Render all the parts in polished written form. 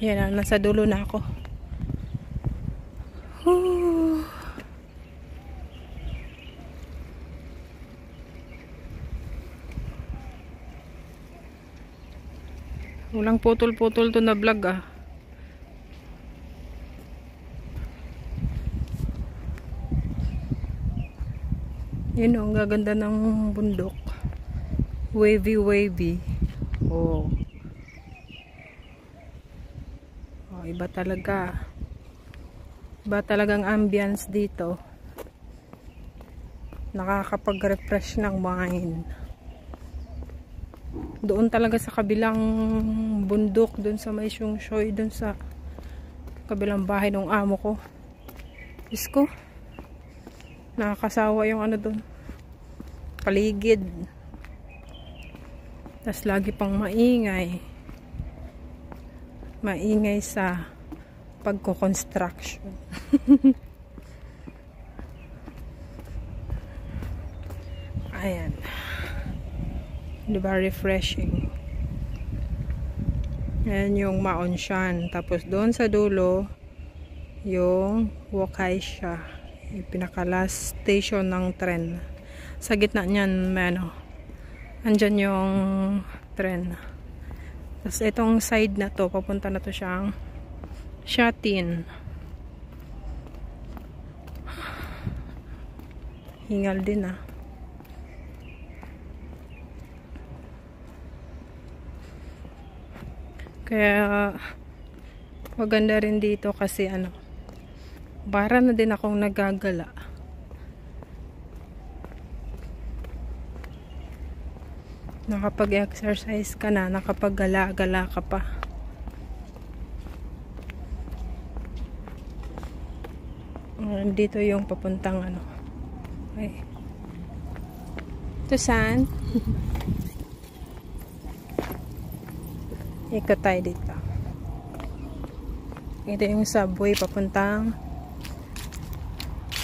Yan na, nasa dulo na ako. Whew. Walang putol-putol to na vlog ah. Yun o, ang gaganda ng bundok. Wavy wavy. Oh. Oh, iba talaga. Iba talagang ambience dito. Nakakapag-refresh ng mind. Doon talaga sa kabilang bundok, doon sa may Sungshoy, doon sa kabilang bahay ng amo ko. Diyos ko, nakakasawa yung ano doon, paligid. Tas lagi pang maingay sa pagko-construction. Ayan, diba refreshing. Ayan yung Maonshan. Tapos doon sa dulo yung Wakaisha, yung pinaka last station ng tren. Sa gitna niyan may ano, andyan yung tren. Tapos itong side na to, papunta na to siyang Shatin. Hingal din ah. Kaya maganda rin dito kasi ano, para na din akong nagagala. Nakapag-exercise ka na, nakapag-gala-gala ka pa. Dito yung papuntang ano. Okay. Ito saan? Ikot tayo dito. Ito yung subway papuntang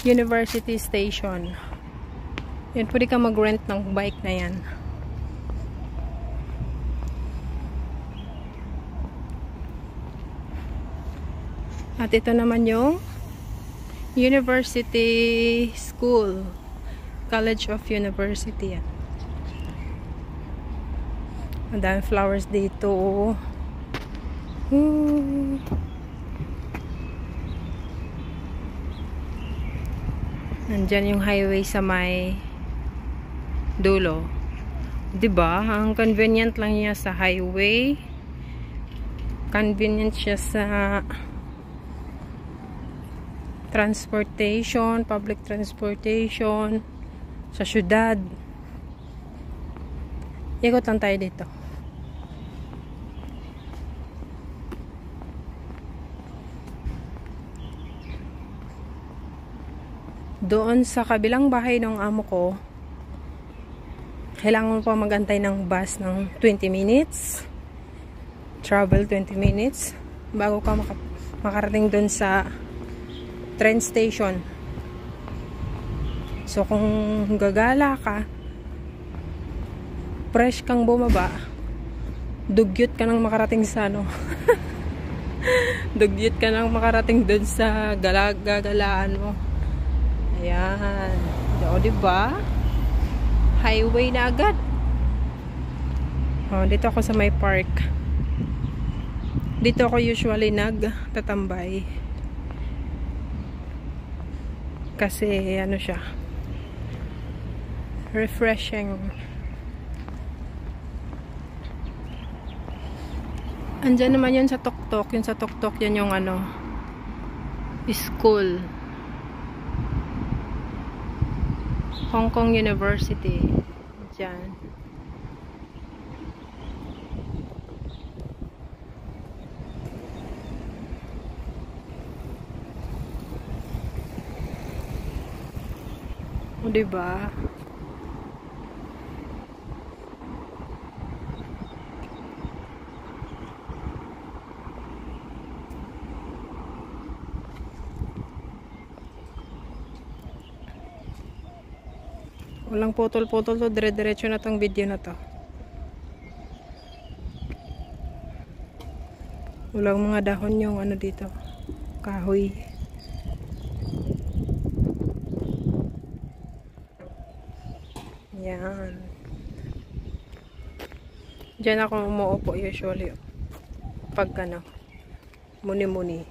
University Station. Yan, pwede ka mag-rent ng bike na yan. At ito naman yung University School, College of University. Ang daming flowers dito. Nandyan yung highway sa may dulo. Diba? Ang convenient lang niya sa highway. Convenient siya sa transportation, public transportation, sa syudad. Ikot lang tayo dito. Doon sa kabilang bahay ng amo ko, kailangan mo pa magantay ng bus ng 20 minutes. Travel 20 minutes bago ka makarating doon sa train station. So kung gagala ka, fresh kang bumaba, dugyot ka nang makarating sa ano. Dugyot ka nang makarating doon sa gagalaan mo. Ayan. O, diba? Highway na agad. O, dito ako sa may park. Dito ako usually nagtatambay. Kasi ano siya, refreshing. Andyan naman yun sa tuktok. Yun sa tuktok, yan yung ano, school. Hong Kong University. Diyan. O, diba? Walang putol-putol to, dire-diretso na tong video na to. Walang mga dahon yung ano dito. Kahoy. Yan. Diyan ako umuupo usually. Pag ano, muni-muni.